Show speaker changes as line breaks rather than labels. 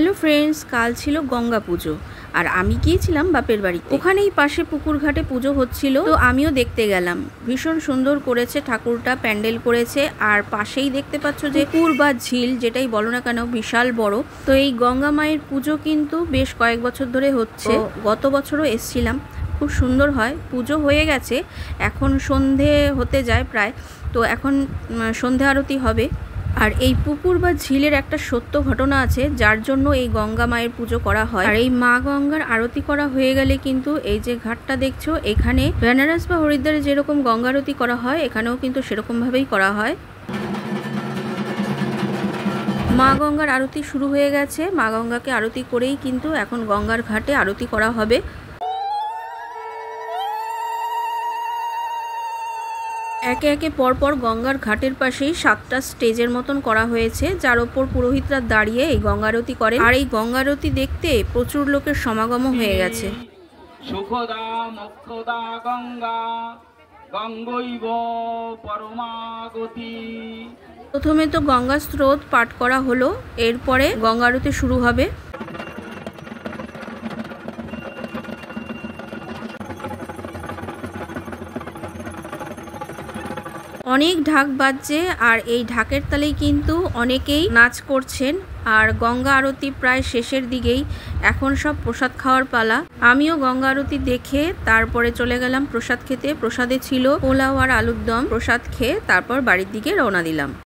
Hello friends, কাল ছিল গঙ্গা পুজো আর আমি গিয়েছিলাম বাপের বাড়িতে। ওখানেই পাশে পুকুর ঘাটে পুজো হচ্ছিল, তো আমিও দেখতে গেলাম। ভীষণ সুন্দর করেছে ঠাকুরটা, প্যান্ডেল করেছে। আর পাশেই দেখতে পাচ্ছ যে পুকুর বা ঝিল যেটাই বলো না কেন, বিশাল বড়। তো এই গঙ্গা মায়ের পুজো কিন্তু বেশ কয়েক বছর ধরে হচ্ছে। গত বছরও এসছিলাম, খুব সুন্দর হয়। পুজো হয়ে গেছে, এখন সন্ধে হতে যায় প্রায়, তো এখন সন্ধে আরতি হবে। আর এই পুকুর বা ঝিলের একটা সত্য ঘটনা আছে, যার জন্য এই গঙ্গা মায়ের পুজো করা হয়। আর এই মা গঙ্গার আরতি করা হয়ে গেলে কিন্তু এই যে ঘাটটা দেখছো, এখানে বেনারস বা হরিদ্বারে যেরকম গঙ্গা আরতি করা হয়, এখানেও কিন্তু সেরকম ভাবেই করা হয়। মা গঙ্গার আরতি শুরু হয়ে গেছে। মা গঙ্গাকে আরতি করেই কিন্তু এখন গঙ্গার ঘাটে আরতি করা হবে। একে একে পরপর গঙ্গার ঘাটের পাশেই 7টা স্টেজের মতন করা হয়েছে, যার ওপর পুরোহিতরা দাঁড়িয়ে এই গঙ্গারতি করে। আর এই গঙ্গারতি দেখতে প্রচুর লোকের সমাগমও হয়ে গেছে।
সুখদা মুক্তদা গঙ্গা গঙ্গৈব পরমাগতি।
প্রথমে তো গঙ্গা স্রোত পাঠ করা হলো, এরপরে গঙ্গারতি শুরু হবে। অনেক ঢাক বাজছে, আর এই ঢাকের তালেই কিন্তু অনেকেই নাচ করছেন। আর গঙ্গা আরতি প্রায় শেষের দিকেই, এখন সব প্রসাদ খাওয়ার পালা। আমিও গঙ্গা আরতি দেখে তারপরে চলে গেলাম প্রসাদ খেতে। প্রসাদে ছিল পোলাও আর আলুর দম। প্রসাদ খেয়ে তারপর বাড়ির দিকে রওনা দিলাম।